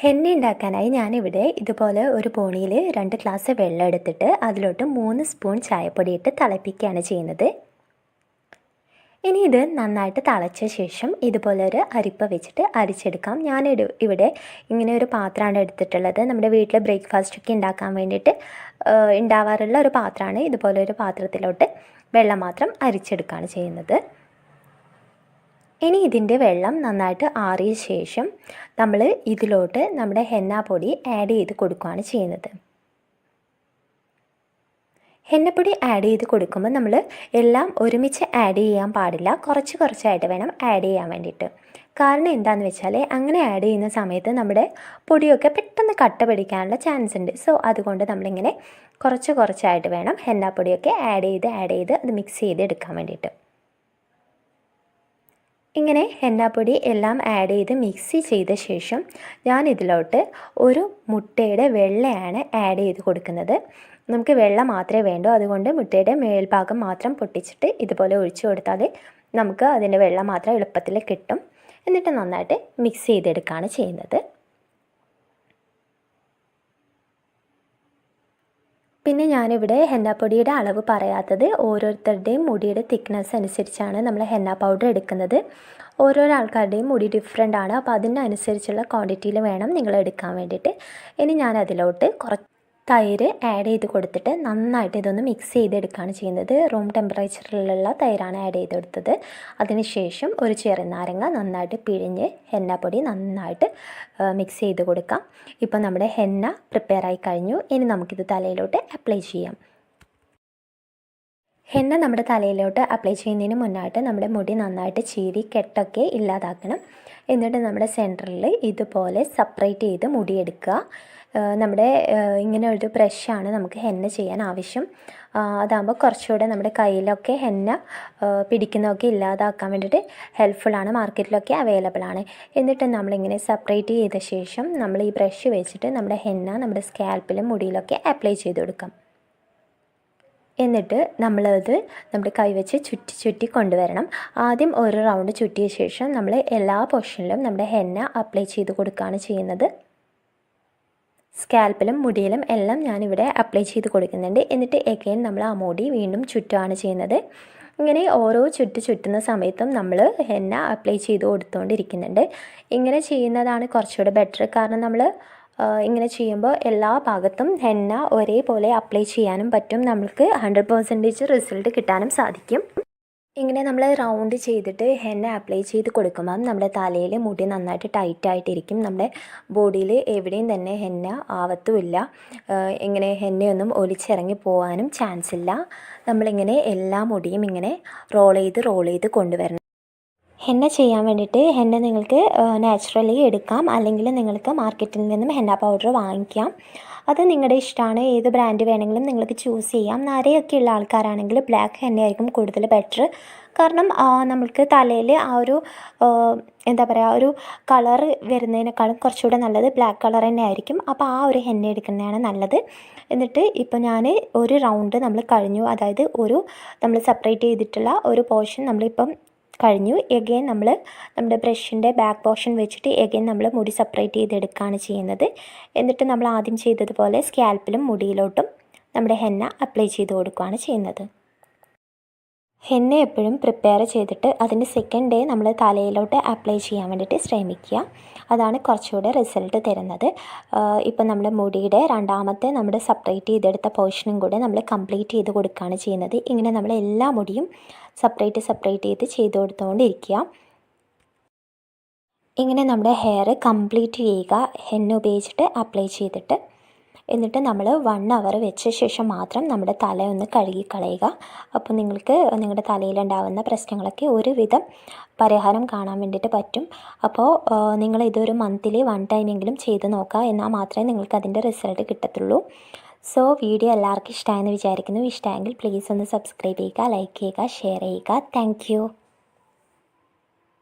Henna ഉണ്ടാക്കാനായി ഞാനിവിടെ ഇതുപോലെ ഒരു ബോണിയിൽ 2 ഗ്ലാസ് വെള്ളം എടുത്തിട്ട് അതിലോട്ട് 3 സ്പൂൺ ചായപ്പൊടി ഇട്ട് തിളപ്പിക്കുകയാണ് ചെയ്യുന്നത്. ഇനി ഇത് നന്നായിട്ട് തിളച്ച ശേഷം ഇതുപോലെ ഒരു അരിപ്പ വെച്ചിട്ട് അരിച്ചെടുക്കാം. ഇവിടെ ഇങ്ങനെ ഒരു പാത്രമാണ് എടുത്തിട്ടുള്ളത്. നമ്മുടെ വീട്ടിൽ ബ്രേക്ക്ഫാസ്റ്റൊക്കെ ഉണ്ടാക്കാൻ വേണ്ടിയിട്ട് ഉണ്ടാവാറുള്ള ഒരു പാത്രമാണ്. ഇതുപോലെ ഒരു പാത്രത്തിലോട്ട് വെള്ളം മാത്രം അരിച്ചെടുക്കുകയാണ് ചെയ്യുന്നത്. ഇനി ഇതിൻ്റെ വെള്ളം നന്നായിട്ട് ആറിയ ശേഷം നമ്മൾ ഇതിലോട്ട് നമ്മുടെ ഹെന്ന പൊടി ആഡ് ചെയ്ത് കൊടുക്കുകയാണ് ചെയ്യുന്നത്. ഹെന്നപ്പൊടി ആഡ് ചെയ്ത് കൊടുക്കുമ്പോൾ നമ്മൾ എല്ലാം ഒരുമിച്ച് ആഡ് ചെയ്യാൻ പാടില്ല, കുറച്ചായിട്ട് വേണം ആഡ് ചെയ്യാൻ വേണ്ടിയിട്ട്. കാരണം എന്താണെന്ന് വെച്ചാൽ അങ്ങനെ ആഡ് ചെയ്യുന്ന സമയത്ത് നമ്മുടെ പൊടിയൊക്കെ പെട്ടെന്ന് കട്ട പിടിക്കാനുള്ള ചാൻസ് ഉണ്ട്. സോ അതുകൊണ്ട് നമ്മളിങ്ങനെ കുറച്ചായിട്ട് വേണം ഹെന്നപ്പൊടിയൊക്കെ ആഡ് ചെയ്ത് അത് മിക്സ് ചെയ്ത് എടുക്കാൻ വേണ്ടിയിട്ട്. ഇങ്ങനെ ഹെന്നപ്പൊടി എല്ലാം ആഡ് ചെയ്ത് മിക്സ് ചെയ്ത ശേഷം ഞാൻ ഇതിലോട്ട് ഒരു മുട്ടയുടെ വെള്ളയാണ് ആഡ് ചെയ്ത് കൊടുക്കുന്നത്. നമുക്ക് വെള്ള മാത്രമേ വേണ്ടൂ, അതുകൊണ്ട് മുട്ടയുടെ മേൽഭാഗം മാത്രം പൊട്ടിച്ചിട്ട് ഇതുപോലെ ഒഴിച്ചു കൊടുത്താൽ നമുക്ക് അതിൻ്റെ വെള്ള മാത്രം എളുപ്പത്തിൽ കിട്ടും. എന്നിട്ട് നന്നായിട്ട് മിക്സ് ചെയ്തെടുക്കുകയാണ് ചെയ്യുന്നത്. പിന്നെ ഞാനിവിടെ ഹെന്നപ്പൊടിയുടെ അളവ് പറയാത്തത് ഓരോരുത്തരുടെയും മുടിയുടെ തിക്നെസ് അനുസരിച്ചാണ് നമ്മൾ ഹെന്ന പൗഡർ എടുക്കുന്നത്. ഓരോരോ ആൾക്കാരുടെയും മുടി ഡിഫറെൻ്റ് ആണ്. അപ്പോൾ അതിനനുസരിച്ചുള്ള ക്വാണ്ടിറ്റിയിൽ വേണം നിങ്ങൾ എടുക്കാൻ വേണ്ടിയിട്ട്. ഇനി ഞാൻ അതിലോട്ട് കുറച്ച് തൈര് ആഡ് ചെയ്ത് കൊടുത്തിട്ട് നന്നായിട്ട് ഇതൊന്ന് മിക്സ് ചെയ്തെടുക്കുകയാണ് ചെയ്യുന്നത്. റൂം ടെമ്പറേച്ചറിലുള്ള തൈരാണ് ആഡ് ചെയ്ത് കൊടുത്തത്. അതിനുശേഷം ഒരു ചെറുനാരങ്ങ നന്നായിട്ട് പിഴിഞ്ഞ് ഹെന്നപ്പൊടി നന്നായിട്ട് മിക്സ് ചെയ്ത് കൊടുക്കാം. ഇപ്പോൾ നമ്മുടെ ഹെന്ന പ്രിപ്പയർ ആയി കഴിഞ്ഞു. ഇനി നമുക്കിത് തലയിലോട്ട് അപ്ലൈ ചെയ്യാം. ഹെന്ന നമ്മുടെ തലയിലോട്ട് അപ്ലൈ ചെയ്യുന്നതിന് മുന്നായിട്ട് നമ്മുടെ മുടി നന്നായിട്ട് ചീവി കെട്ടൊക്കെ ഇല്ലാതാക്കണം. എന്നിട്ട് നമ്മുടെ സെൻറ്ററിൽ ഇതുപോലെ സെപ്പറേറ്റ് ചെയ്ത് മുടിയെടുക്കുക. നമ്മുടെ ഇങ്ങനെ ഒരു ബ്രഷാണ് നമുക്ക് ഹെന്ന ചെയ്യാൻ ആവശ്യം. അതാകുമ്പോൾ കുറച്ചുകൂടെ നമ്മുടെ കയ്യിലൊക്കെ ഹെന്ന പിടിക്കുന്നതൊക്കെ ഇല്ലാതാക്കാൻ വേണ്ടിയിട്ട് ഹെൽപ്ഫുള്ളാണ്. മാർക്കറ്റിലൊക്കെ അവൈലബിൾ ആണ്. എന്നിട്ട് നമ്മളിങ്ങനെ സെപ്പറേറ്റ് ചെയ്ത ശേഷം നമ്മൾ ഈ ബ്രഷ് വെച്ചിട്ട് നമ്മുടെ ഹെന്ന നമ്മുടെ സ്കാൽപ്പിലും മുടിയിലൊക്കെ അപ്ലൈ ചെയ്ത് കൊടുക്കാം. എന്നിട്ട് നമ്മളത് നമ്മുടെ കൈ വെച്ച് ചുറ്റി കൊണ്ടുവരണം. ആദ്യം ഒരു റൗണ്ട് ചുറ്റിയ ശേഷം നമ്മൾ എല്ലാ പോർഷനിലും നമ്മുടെ ഹെന്ന അപ്ലൈ ചെയ്ത് കൊടുക്കുകയാണ് ചെയ്യുന്നത്. സ്കാൽപ്പിലും മുടിയിലും എല്ലാം ഞാനിവിടെ അപ്ലൈ ചെയ്ത് കൊടുക്കുന്നുണ്ട്. എന്നിട്ട് എഗെയിൻ നമ്മൾ ആ മുടി വീണ്ടും ചുറ്റുകയാണ് ചെയ്യുന്നത്. ഇങ്ങനെ ഓരോ ചുറ്റുന്ന സമയത്തും നമ്മൾ ഹെന്ന അപ്ലൈ ചെയ്ത് കൊടുത്തുകൊണ്ടിരിക്കുന്നുണ്ട്. ഇങ്ങനെ ചെയ്യുന്നതാണ് കുറച്ചുകൂടെ ബെറ്റർ. കാരണം നമ്മൾ ഇങ്ങനെ ചെയ്യുമ്പോൾ എല്ലാ ഭാഗത്തും ഹെന്ന ഒരേപോലെ അപ്ലൈ ചെയ്യാനും പറ്റും. നമുക്ക് 100% റിസൾട്ട് കിട്ടാനും സാധിക്കും. ഇങ്ങനെ നമ്മൾ റൗണ്ട് ചെയ്തിട്ട് ഹെന്ന അപ്ലൈ ചെയ്ത് കൊടുക്കുമ്പം നമ്മുടെ തലയിൽ മുടി നന്നായിട്ട് ടൈറ്റായിട്ടിരിക്കും. നമ്മുടെ ബോഡിയിൽ എവിടെയും തന്നെ ഹെന്ന ആവത്തുമില്ല. ഇങ്ങനെ ഹെന്നയൊന്നും ഒലിച്ചിറങ്ങി പോകാനും ചാൻസ് ഇല്ല. നമ്മളിങ്ങനെ എല്ലാ മുടിയും ഇങ്ങനെ റോൾ ചെയ്ത് കൊണ്ടുവരണം. ഹെന്ന ചെയ്യാൻ വേണ്ടിയിട്ട് ഹെന്ന നിങ്ങൾക്ക് നാച്ചുറലി എടുക്കാം, അല്ലെങ്കിൽ നിങ്ങൾക്ക് മാർക്കറ്റിൽ നിന്നും ഹെന്ന പൗഡർ വാങ്ങിക്കാം. അത് നിങ്ങളുടെ ഇഷ്ടമാണ്. ഏത് ബ്രാൻഡ് വേണമെങ്കിലും നിങ്ങൾക്ക് ചൂസ് ചെയ്യാം. നരയൊക്കെ ഉള്ള ആൾക്കാരാണെങ്കിൽ ബ്ലാക്ക് ഹെന്ന ആയിരിക്കും കൂടുതൽ ബെറ്റർ. കാരണം നമ്മൾക്ക് തലയിൽ ആ ഒരു ഒരു കളർ വരുന്നതിനേക്കാളും കുറച്ചുകൂടെ നല്ലത് ബ്ലാക്ക് കളർ തന്നെ ആയിരിക്കും. അപ്പോൾ ആ ഒരു ഹെന്ന എടുക്കുന്നതാണ് നല്ലത്. എന്നിട്ട് ഇപ്പോൾ ഞാൻ ഒരു റൗണ്ട് നമ്മൾ കഴിഞ്ഞു. അതായത് നമ്മൾ സെപ്പറേറ്റ് ചെയ്തിട്ടുള്ള ഒരു പോർഷൻ നമ്മളിപ്പം കഴിഞ്ഞു. എഗെയിൻ നമ്മൾ നമ്മുടെ ബ്രഷിൻ്റെ ബാക്ക് പോർഷൻ വെച്ചിട്ട് എഗെയിൻ നമ്മൾ മുടി സെപ്പറേറ്റ് ചെയ്തെടുക്കുകയാണ് ചെയ്യുന്നത്. എന്നിട്ട് നമ്മൾ ആദ്യം ചെയ്തതുപോലെ സ്കാൽപ്പിലും മുടിയിലോട്ടും നമ്മുടെ ഹെന്ന അപ്ലൈ ചെയ്ത് കൊടുക്കുകയാണ് ചെയ്യുന്നത്. ഹെന്ന എപ്പോഴും പ്രിപ്പയർ ചെയ്തിട്ട് അതിൻ്റെ സെക്കൻഡ് ഡേ നമ്മൾ തലയിലോട്ട് അപ്ലൈ ചെയ്യാൻ വേണ്ടിയിട്ട് ശ്രമിക്കുക. അതാണ് കുറച്ചുകൂടെ റിസൾട്ട് തരുന്നത്. ഇപ്പം നമ്മുടെ മുടിയുടെ രണ്ടാമത്തെ നമ്മുടെ സെപ്പറേറ്റ് ചെയ്തെടുത്ത പോർഷനും കൂടെ നമ്മൾ കംപ്ലീറ്റ് ചെയ്ത് കൊടുക്കുകയാണ് ചെയ്യുന്നത്. ഇങ്ങനെ നമ്മൾ എല്ലാ മുടിയും സെപ്പറേറ്റ് ചെയ്ത് കൊടുത്തുകൊണ്ടിരിക്കുക. ഇങ്ങനെ നമ്മുടെ ഹെയർ കംപ്ലീറ്റ് ചെയ്യുക ഹെന്ന ഉപയോഗിച്ചിട്ട് അപ്ലൈ ചെയ്തിട്ട്. എന്നിട്ട് നമ്മൾ 1 അവർ വെച്ച ശേഷം മാത്രം നമ്മുടെ തല ഒന്ന് കഴുകി കളയുക. അപ്പോൾ നിങ്ങൾക്ക് നിങ്ങളുടെ തലയിലുണ്ടാകുന്ന പ്രശ്നങ്ങളൊക്കെ ഒരുവിധം പരിഹാരം കാണാൻ വേണ്ടിയിട്ട് പറ്റും. അപ്പോൾ നിങ്ങൾ ഇതൊരു മന്ത്ലി 1 ടൈമെങ്കിലും ചെയ്ത് നോക്കുക. എന്നാൽ മാത്രമേ നിങ്ങൾക്ക് അതിൻ്റെ റിസൾട്ട് കിട്ടത്തുള്ളൂ. സോ വീഡിയോ എല്ലാവർക്കും ഇഷ്ടമായെന്ന് വിചാരിക്കുന്നു. ഇഷ്ടമെങ്കിൽ പ്ലീസ് ഒന്ന് സബ്സ്ക്രൈബ് ചെയ്യുക, ലൈക്ക് ചെയ്യുക, ഷെയർ ചെയ്യുക. താങ്ക്